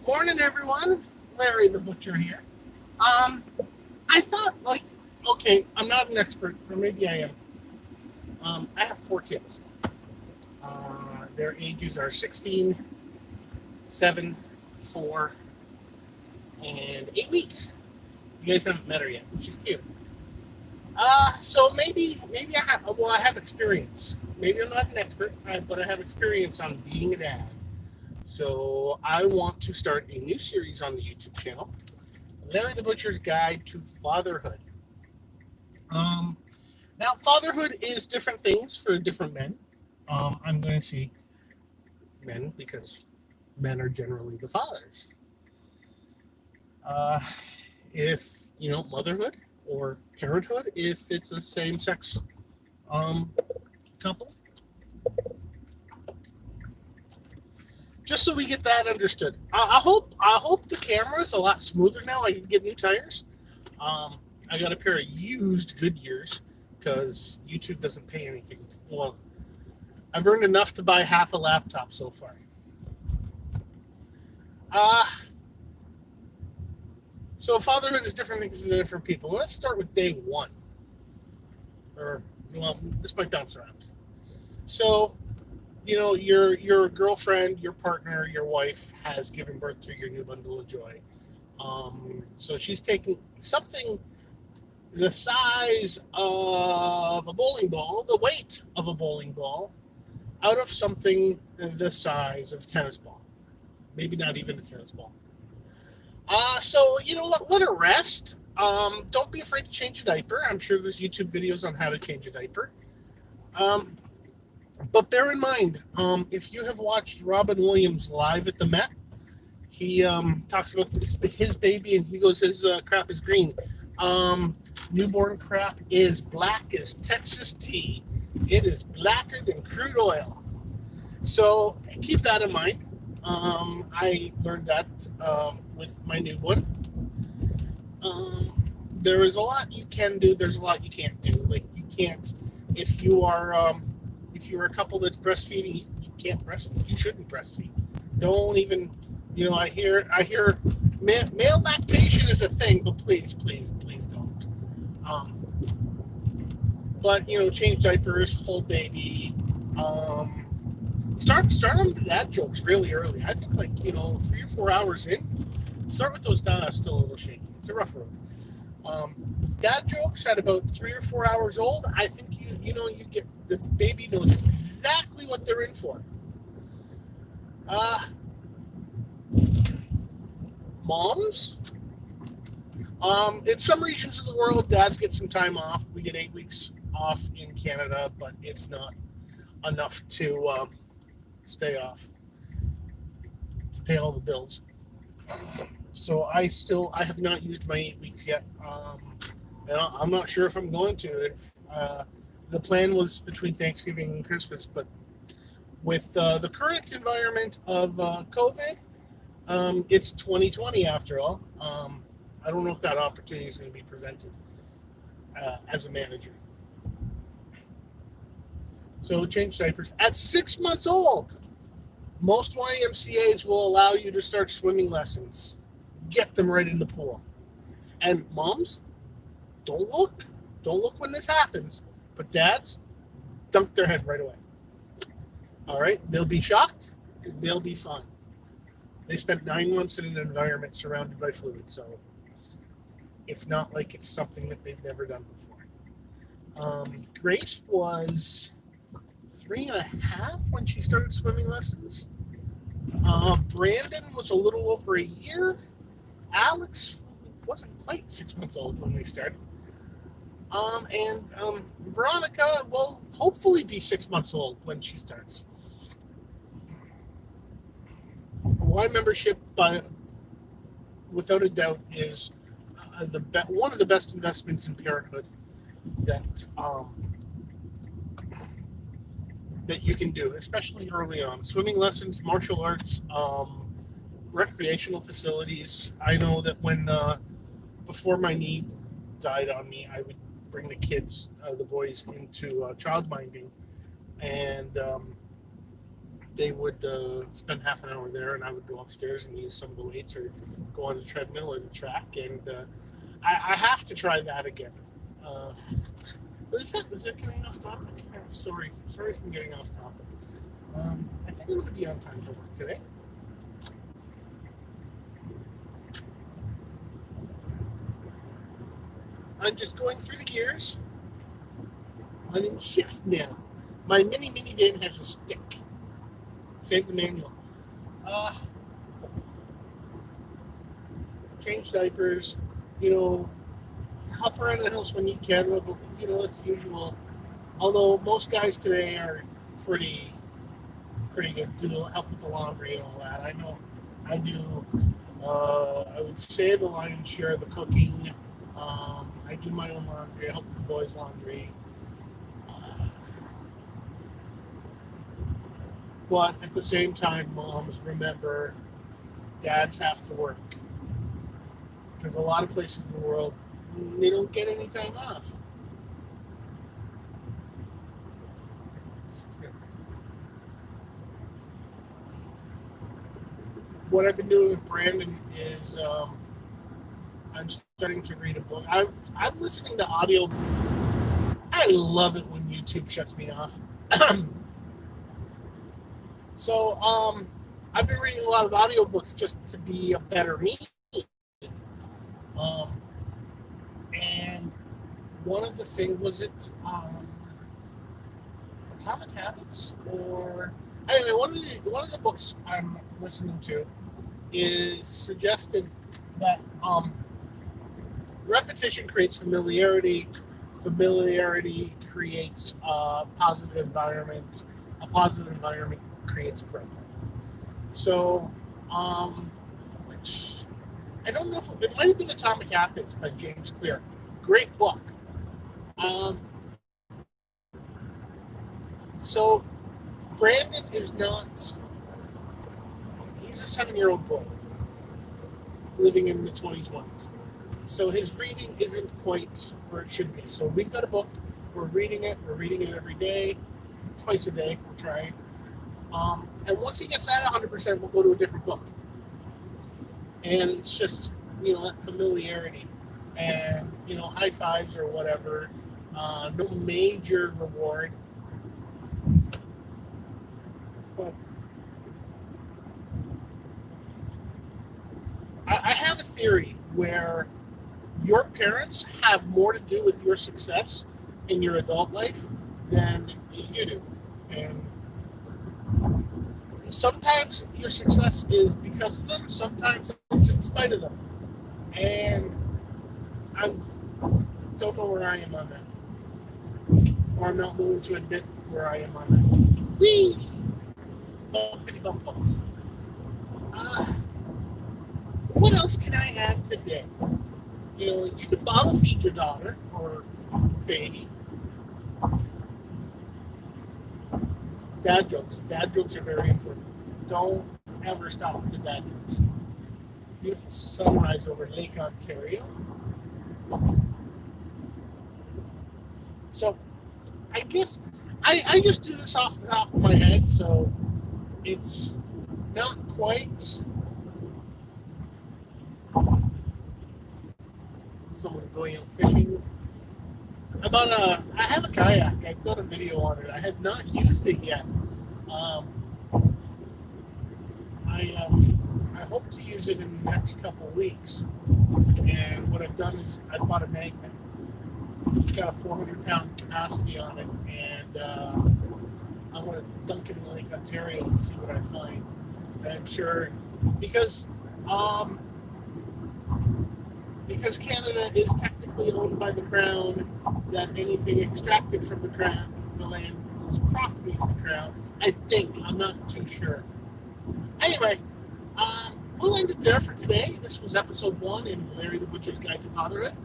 Morning, everyone. Larry the Butcher here. I thought, okay, I'm not an expert, or maybe I am. I have four kids. Their ages are 16, 7, 4, and 8 weeks. You guys haven't met her yet. She's cute. So maybe I have experience. Maybe I'm not an expert, but I have experience on being a dad. So I want to start a new series on the YouTube channel, Larry the Butcher's Guide to Fatherhood. Um, Now, fatherhood is different things for different men. I'm going to see men because men are generally the fathers. Uh, if motherhood or parenthood, if it's a same-sex um, couple, just so we get that understood. I hope the camera's a lot smoother now. I can get new tires. I got a pair of used Goodyears because YouTube doesn't pay anything. Well, I've earned enough to buy half a laptop so far. Uh, so fatherhood is different things to different people. Let's start with day one. This might bounce around. So, your girlfriend, your partner, your wife has given birth to your new bundle of joy. So she's taking something the size of a bowling ball, the weight of a bowling ball, out of something the size of a tennis ball. Maybe not even a tennis ball. So, let her rest. Don't be afraid to change a diaper. I'm sure there's YouTube videos on how to change a diaper. But bear in mind, if you have watched Robin Williams live at the Met, he talks about his baby, and he goes, his crap is green. Newborn crap is black as Texas tea. It is blacker than crude oil. So keep that in mind. I learned that with my new one. There is a lot you can do. There's a lot you can't do. Like you can't, if you're a couple that's breastfeeding, you can't breastfeed. You shouldn't breastfeed. Don't even. I hear male lactation is a thing, but please don't. But change diapers, hold baby. Start on dad jokes really early. I think 3 or 4 hours in. Start with those still a little shaky. It's a rough road. Dad jokes at about 3 or 4 hours old. I think you get the baby knows exactly what they're in for. Moms. In some regions of the world, dads get some time off. We get 8 weeks off in Canada, but it's not enough to stay off to pay all the bills. So I have not used my 8 weeks yet. And I'm not sure if I'm going to. If the plan was between Thanksgiving and Christmas, but with the current environment of COVID, it's 2020 after all. I don't know if that opportunity is going to be presented as a manager. So change diapers at 6 months old. Most YMCA's will allow you to start swimming lessons. Get them right in the pool. And moms, don't look when this happens. But dads, dunk their head right away. All right, they'll be shocked. They'll be fine. They spent 9 months in an environment surrounded by fluid, so it's not like it's something that they've never done before. Grace was 3.5 when she started swimming lessons. Brandon was a little over a year. Alex wasn't quite 6 months old when we started. And Veronica will hopefully be 6 months old when she starts. Y membership, without a doubt, is one of the best investments in parenthood that you can do, especially early on. Swimming lessons, martial arts, recreational facilities. I know that before my knee died on me, I would bring the kids, the boys, into childminding, and they would spend half an hour there, and I would go upstairs and use some of the weights or go on the treadmill or the track. And I have to try that again. Is that getting off topic? Sorry for getting off topic. I think I'm going to be on time for work today. I'm just going through the gears. I'm in shift now. My minivan has a stick. Save the manual. Change diapers. Hop around the house when you can. It's the usual. Although most guys today are pretty good. Do help with the laundry and all that. I know I do. I would say the lion's share of the cooking. I do my own laundry. I help with the boys' laundry. But at the same time, moms, remember, dads have to work. Because a lot of places in the world, they don't get any time off. What I've been doing with Brandon is I'm starting to read a book. I'm listening to audio. I love it when YouTube shuts me off. So I've been reading a lot of audiobooks just to be a better me. And one of the things, was it Atomic Habits? Or anyway, one of the books I'm listening to is suggested that repetition creates familiarity. Familiarity creates a positive environment. A positive environment creates growth. So, which I don't know if it might have been Atomic Habits by James Clear. Great book. So Brandon is not. He's a 7-year-old boy living in the 2020s. So his reading isn't quite where it should be. So we've got a book. We're reading it. We're reading it every day, twice a day. We're trying. And once he gets that 100%, we'll go to a different book. And it's just, that familiarity and, high fives or whatever. No major reward. But I have a theory where your parents have more to do with your success in your adult life than you do. And sometimes your success is because of them, sometimes it's in spite of them. And I don't know where I am on that. Or I'm not willing to admit where I am on that. Whee! Bumpity bump bumps. What else can I add today? You can bottle feed your daughter or baby. Dad jokes. Dad jokes are very important. Don't ever stop with the dad jokes. Beautiful sunrise over Lake Ontario. So, I guess I just do this off the top of my head, so it's not quite someone going out fishing. I have a kayak. I've done a video on it. I have not used it yet. I hope to use it in the next couple of weeks. And what I've done is I bought a magnet. It's got a 400-pound capacity on it, and I want to dunk it in Lake Ontario and see what I find. And I'm sure because Canada is technically owned by the Crown, that anything extracted from the Crown, the land, is property of the Crown. I think. I'm not too sure. Anyway, we'll end it there for today. This was episode 1 in Larry the Butcher's Guide to Fatherhood.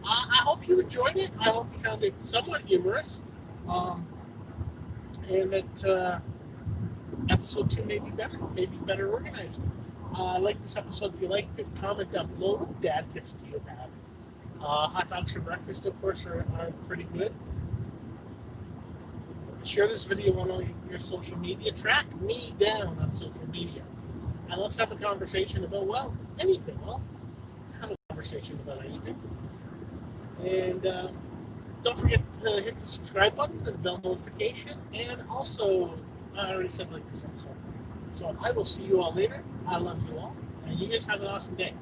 I hope you enjoyed it. I hope you found it somewhat humorous. And that episode 2 may be better organized. Like this episode if you liked it. Comment down below. What dad tips do you have? Hot dogs for breakfast, of course, are pretty good. Share this video on all your social media. Track me down on social media. And let's have a conversation about, well, anything. Well, have a conversation about anything. And don't forget to hit the subscribe button, the bell notification, and also, I already said like this episode. So I will see you all later. I love you all. And you guys have an awesome day.